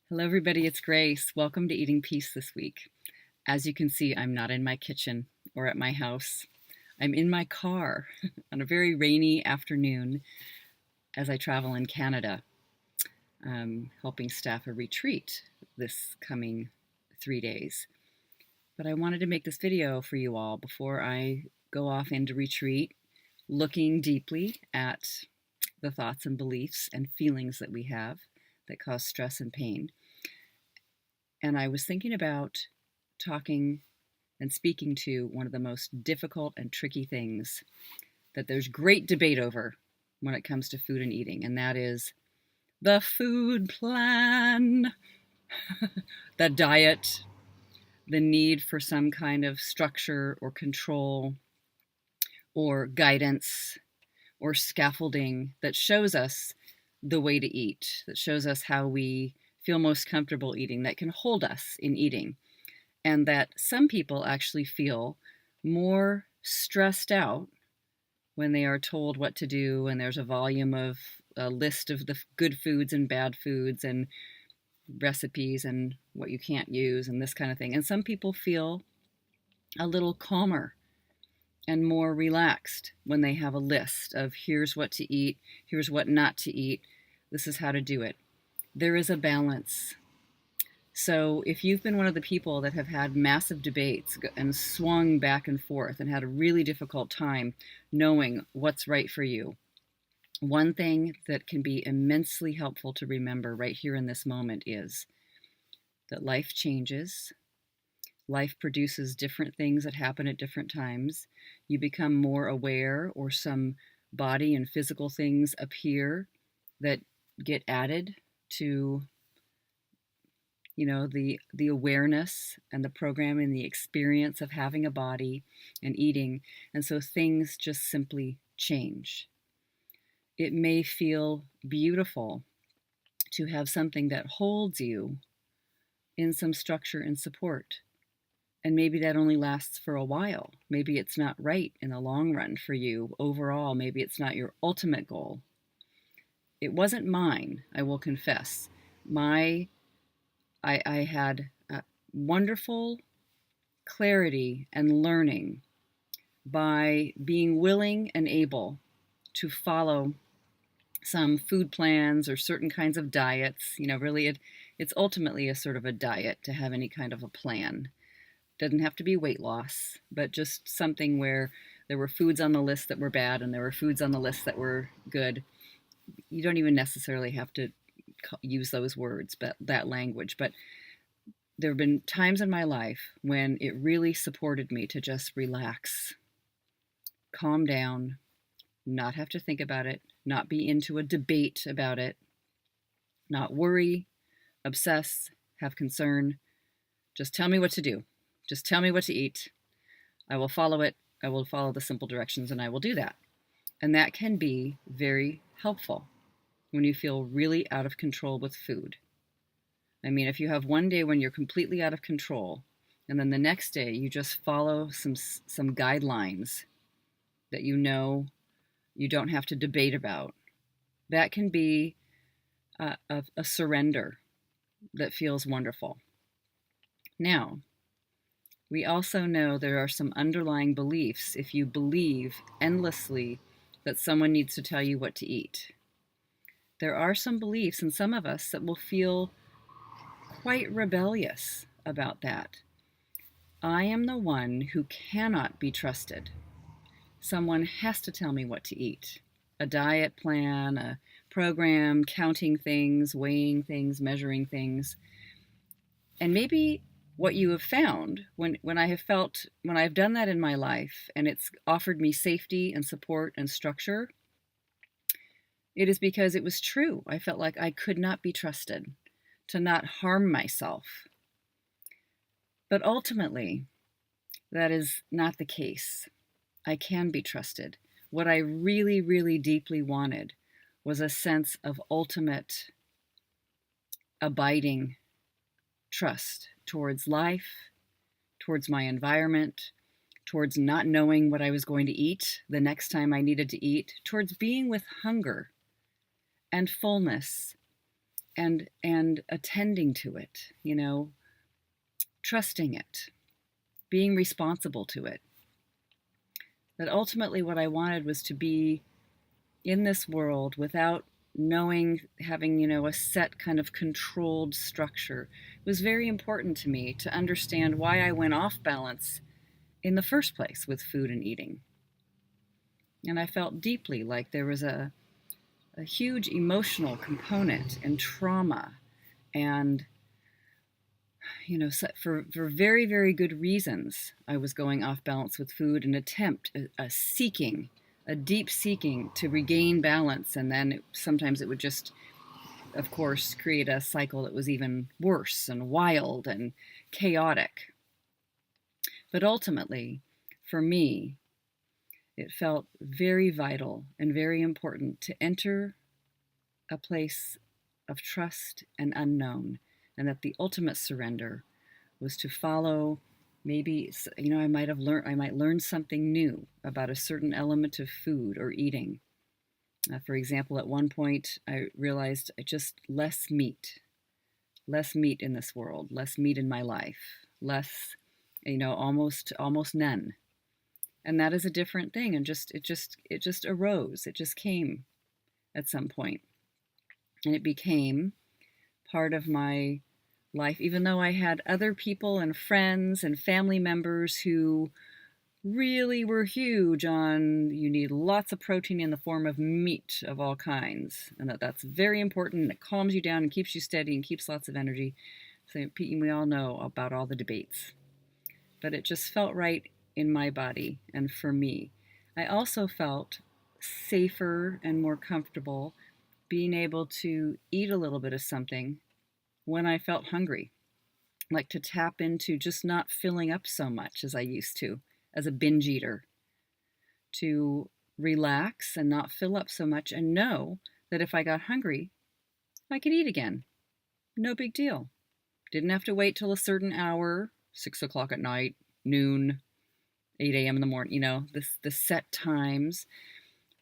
Hello, everybody. It's Grace. Welcome to Eating Peace this week. As you can see, I'm not in my kitchen or at my house. I'm in my car on a very rainy afternoon as I travel in Canada, helping staff a retreat this coming 3 days. But I wanted to make this video for you all before I go off into retreat, looking deeply at the thoughts and beliefs and feelings that we have that cause stress and pain. And I was thinking about talking and speaking to one of the most difficult and tricky things that there's great debate over when it comes to food and eating, and that is the food plan, the diet, the need for some kind of structure or control or guidance or scaffolding that shows us the way to eat, that shows us how we feel most comfortable eating, that can hold us in eating. And that some people actually feel more stressed out when they are told what to do, and there's a list of the good foods and bad foods and recipes and what you can't use and this kind of thing. And some people feel a little calmer and more relaxed when they have a list of here's what to eat, here's what not to eat, this is how to do it. There is a balance. So if you've been one of the people that have had massive debates and swung back and forth and had a really difficult time knowing what's right for you, one thing that can be immensely helpful to remember right here in this moment is that life changes. Life produces different things that happen at different times. You become more aware, or some body and physical things appear that get added to the awareness and the programming, the experience of having a body and eating. And so things just simply change. It may feel beautiful to have something that holds you in some structure and support. And maybe that only lasts for a while. Maybe it's not right in the long run for you overall. Maybe it's not your ultimate goal. It wasn't mine, I will confess. I had wonderful clarity and learning by being willing and able to follow some food plans or certain kinds of diets. Really, it's ultimately a sort of a diet to have any kind of a plan. Doesn't have to be weight loss, but just something where there were foods on the list that were bad and there were foods on the list that were good. You don't even necessarily have to use those words, but that language. But there have been times in my life when it really supported me to just relax, calm down, not have to think about it, not be into a debate about it, not worry, obsess, have concern. Just tell me what to do. Just tell me what to eat. I will follow it. I will follow the simple directions and I will do that. And that can be very helpful when you feel really out of control with food. I mean, if you have one day when you're completely out of control, and then the next day you just follow some guidelines that you don't have to debate about, that can be a surrender that feels wonderful. Now, we also know there are some underlying beliefs if you believe endlessly that someone needs to tell you what to eat. There are some beliefs in some of us that will feel quite rebellious about that. I am the one who cannot be trusted. Someone has to tell me what to eat. A diet plan, a program, counting things, weighing things, measuring things. And maybe what you have found when I've done that in my life and it's offered me safety and support and structure, it is because it was true. I felt like I could not be trusted to not harm myself. But ultimately, that is not the case. I can be trusted. What I really, really deeply wanted was a sense of ultimate abiding trust towards life, towards my environment, towards not knowing what I was going to eat the next time I needed to eat, towards being with hunger and fullness and attending to it, trusting it, being responsible to it. That ultimately what I wanted was to be in this world without knowing, having, a set kind of controlled structure. It was very important to me to understand why I went off balance in the first place with food and eating. And I felt deeply like there was a huge emotional component and trauma, and for very, very good reasons, I was going off balance with food, an attempt, a deep seeking to regain balance. And then sometimes it would just, of course, create a cycle that was even worse and wild and chaotic. But ultimately, for me, it felt very vital and very important to enter a place of trust and unknown, and that the ultimate surrender was to follow. Maybe, I might learn something new about a certain element of food or eating. For example, at one point I realized just less meat in this world, less meat in my life, less, almost none. And that is a different thing. And it just arose. It just came at some point. And it became part of my life, even though I had other people and friends and family members who really were huge on, you need lots of protein in the form of meat of all kinds, and that's very important, and it calms you down and keeps you steady and keeps lots of energy. So we all know about all the debates, but it just felt right in my body and for me. I also felt safer and more comfortable being able to eat a little bit of something when I felt hungry, like to tap into just not filling up so much as I used to as a binge eater, to relax and not fill up so much and know that if I got hungry, I could eat again. No big deal. Didn't have to wait till a certain hour, 6 o'clock at night, noon, 8 a.m. in the morning, the set times,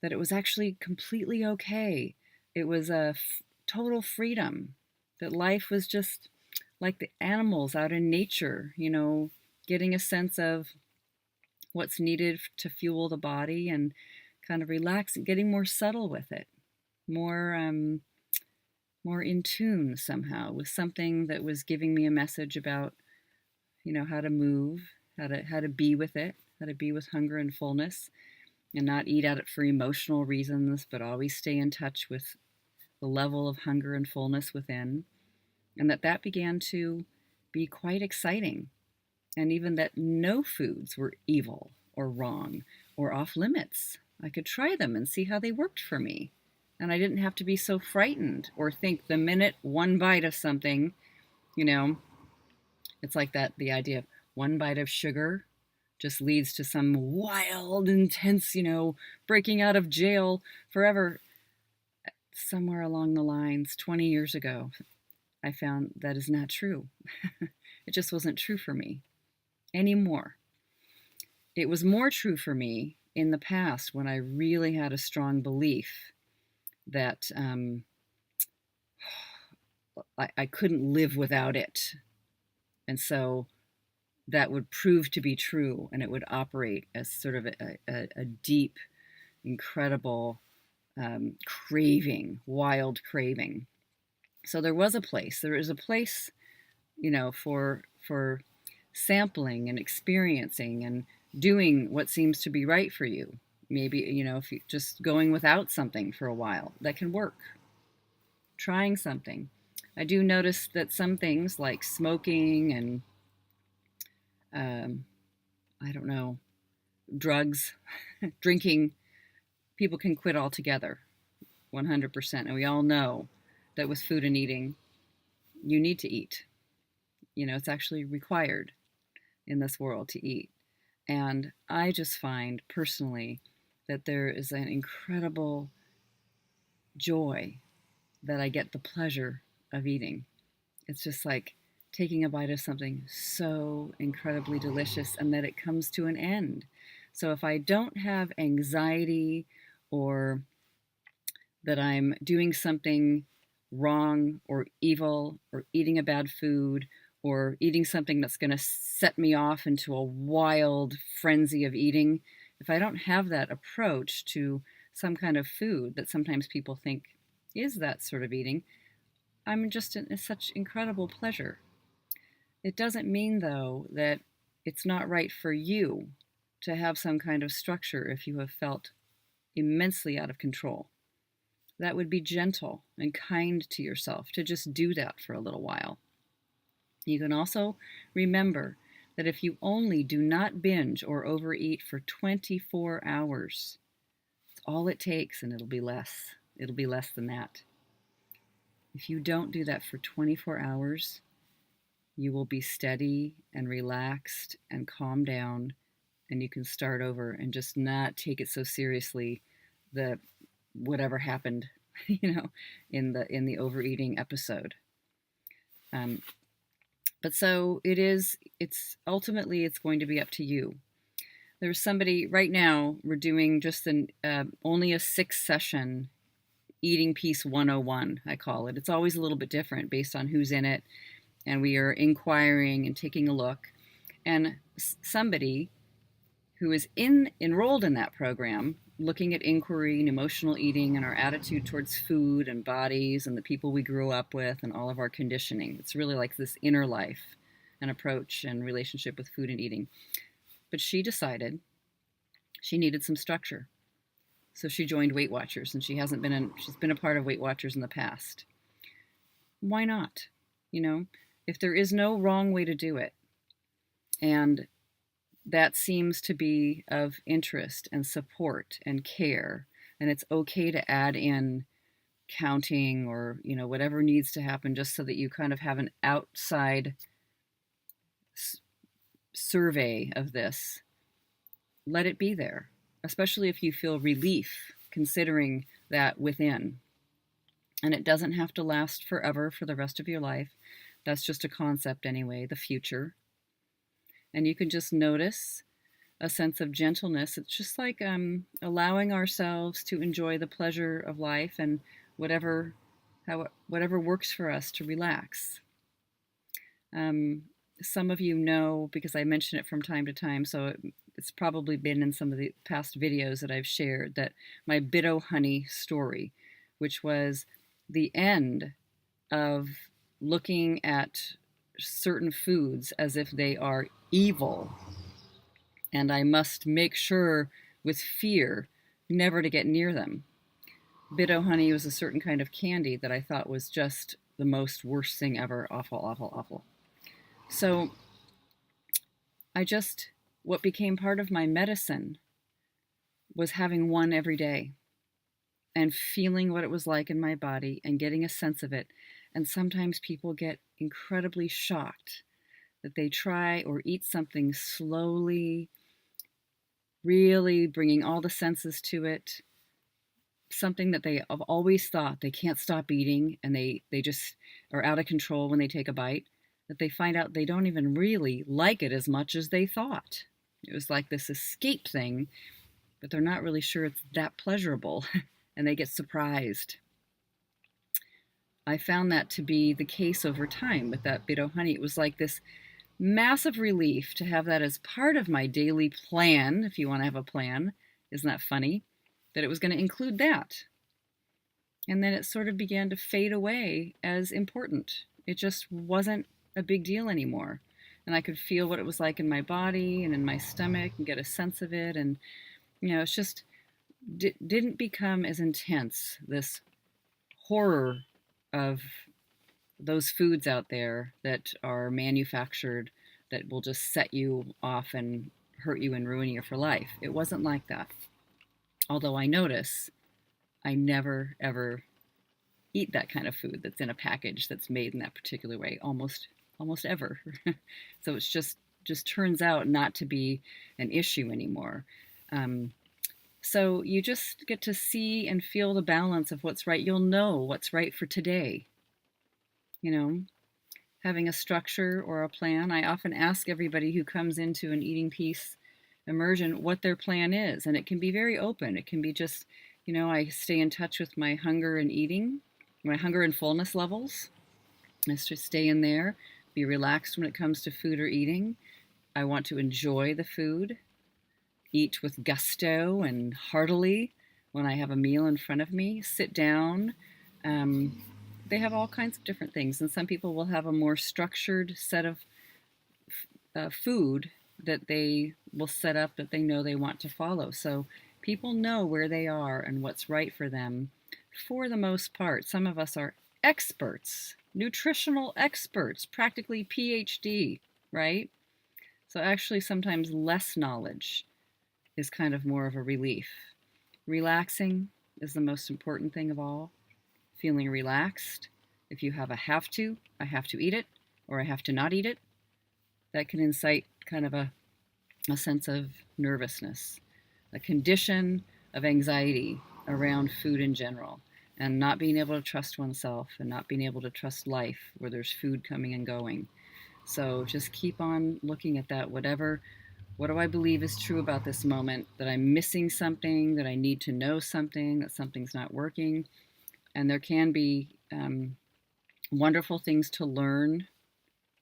that it was actually completely okay. It was a total freedom, that life was just like the animals out in nature, getting a sense of what's needed to fuel the body and kind of relax and getting more subtle with it, more in tune somehow with something that was giving me a message about, how to move, how to be with it, how to be with hunger and fullness, and not eat at it for emotional reasons, but always stay in touch with the level of hunger and fullness within. And that began to be quite exciting. And even that no foods were evil or wrong or off limits. I could try them and see how they worked for me. And I didn't have to be so frightened or think the minute one bite of something, it's like the idea of one bite of sugar just leads to some wild, intense, breaking out of jail forever. Somewhere along the lines, 20 years ago, I found that is not true. It just wasn't true for me anymore. It was more true for me in the past when I really had a strong belief that I couldn't live without it. And so that would prove to be true, and it would operate as sort of a deep, incredible craving, wild craving. So there is a place, for sampling and experiencing and doing what seems to be right for you. Maybe, if you just going without something for a while, that can work. Trying something. I do notice that some things like smoking and, I don't know, drugs, drinking, people can quit altogether, 100%. And we all know that with food and eating, you need to eat. It's actually required in this world to eat. And I just find personally that there is an incredible joy that I get the pleasure of eating. It's just like taking a bite of something so incredibly delicious, and that it comes to an end. So if I don't have anxiety, or that I'm doing something wrong or evil or eating a bad food or eating something that's going to set me off into a wild frenzy of eating, if I don't have that approach to some kind of food that sometimes people think is that sort of eating, I'm just in such incredible pleasure. It doesn't mean, though, that it's not right for you to have some kind of structure if you have felt immensely out of control. That would be gentle and kind to yourself to just do that for a little while. You can also remember that if you only do not binge or overeat for 24 hours, it's all it takes, and it'll be less. It'll be less than that. If you don't do that for 24 hours, you will be steady and relaxed and calm down, and you can start over and just not take it so seriously that whatever happened, in the overeating episode. But so it's ultimately it's going to be up to you. There's somebody right now, we're doing just only a 6-session eating piece 101, I call it. It's always a little bit different based on who's in it, and we are inquiring and taking a look. And somebody who is enrolled in that program, looking at inquiry and emotional eating and our attitude towards food and bodies and the people we grew up with and all of our conditioning. It's really like this inner life and approach and relationship with food and eating. But she decided she needed some structure. So she joined Weight Watchers, and she's been a part of Weight Watchers in the past. Why not? If there is no wrong way to do it, and that seems to be of interest and support and care, and it's okay to add in counting or whatever needs to happen just so that you kind of have an outside survey of this. Let it be there, especially if you feel relief considering that within. And it doesn't have to last forever for the rest of your life. That's just a concept anyway, the future. And you can just notice a sense of gentleness. It's just like allowing ourselves to enjoy the pleasure of life and whatever works for us to relax. Some of you know, because I mention it from time to time, so it's probably been in some of the past videos that I've shared, that my Bit-O-Honey story, which was the end of looking at certain foods as if they are evil, and I must make sure with fear never to get near them. Bit-O-Honey was a certain kind of candy that I thought was just the most worst thing ever. Awful, awful, awful. So what became part of my medicine was having one every day and feeling what it was like in my body and getting a sense of it. And sometimes people get incredibly shocked that they try or eat something slowly, really bringing all the senses to it, something that they have always thought they can't stop eating, and they just are out of control when they take a bite, that they find out they don't even really like it as much as they thought. It was like this escape thing, but they're not really sure it's that pleasurable, and they get surprised. I found that to be the case over time with that Bit-O-Honey. It was like this massive relief to have that as part of my daily plan, if you want to have a plan. Isn't that funny? That it was going to include that. And then it sort of began to fade away as important. It just wasn't a big deal anymore. And I could feel what it was like in my body and in my stomach and get a sense of it. And, it's just didn't become as intense, this horror of those foods out there that are manufactured that will just set you off and hurt you and ruin you for life. It wasn't like that. Although I notice I never ever eat that kind of food that's in a package that's made in that particular way, almost ever. So it's just turns out not to be an issue anymore. So you just get to see and feel the balance of what's right. You'll know what's right for today. Having a structure or a plan. I often ask everybody who comes into an eating piece immersion what their plan is. And it can be very open. It can be just, I stay in touch with my hunger and eating. my hunger and fullness levels is to stay in there, be relaxed when it comes to food or eating. I want to enjoy the food, eat with gusto and heartily when I have a meal in front of me, sit down. They have all kinds of different things, and some people will have a more structured set of food that they will set up that they know they want to follow. So people know where they are and what's right for them for the most part. Some of us are experts, nutritional experts, practically PhD, right? So actually, sometimes less knowledge is kind of more of a relief. Relaxing is the most important thing of all. Feeling relaxed. If you have a I have to eat it, or I have to not eat it, that can incite kind of a sense of nervousness, a condition of anxiety around food in general, and not being able to trust oneself and not being able to trust life where there's food coming and going. So just keep on looking at that. What do I believe is true about this moment? That I'm missing something, that I need to know something, that something's not working. And there can be wonderful things to learn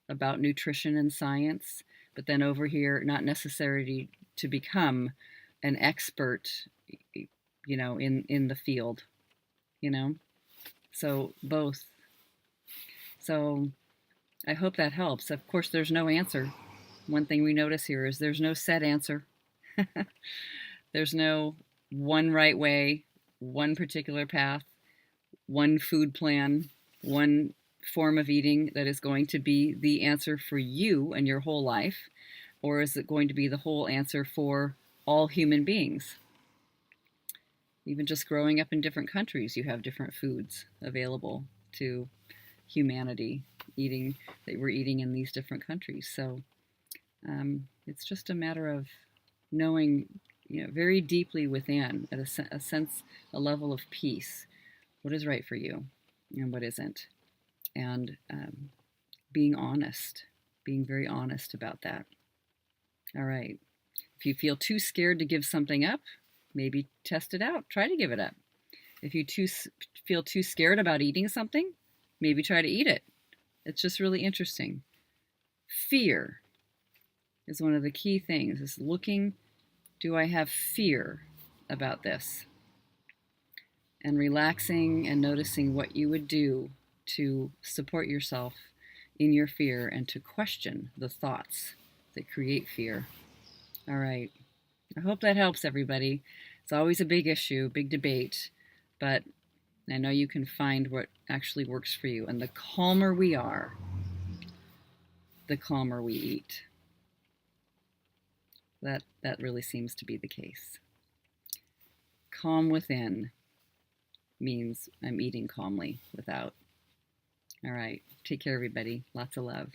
about nutrition and science, but then over here, not necessarily to become an expert, in the field, you know? So both. So I hope that helps. Of course, there's no answer. One thing we notice here is there's no set answer. There's no one right way, one particular path, one food plan, one form of eating that is going to be the answer for you and your whole life, or is it going to be the whole answer for all human beings? Even just growing up in different countries, you have different foods available to humanity eating that we're eating in these different countries. So it's just a matter of knowing, very deeply within, at a sense, a level of peace, what is right for you and what isn't, and being honest, being very honest about that. All right. If you feel too scared to give something up, maybe test it out. Try to give it up. If you feel too scared about eating something, maybe try to eat it. It's just really interesting. Fear is one of the key things, is looking, do I have fear about this? And relaxing and noticing what you would do to support yourself in your fear and to question the thoughts that create fear. All right. I hope that helps everybody. It's always a big issue, big debate, but I know you can find what actually works for you. And the calmer we are, the calmer we eat. That really seems to be the case. Calm within means I'm eating calmly without. All right. Take care, everybody. Lots of love.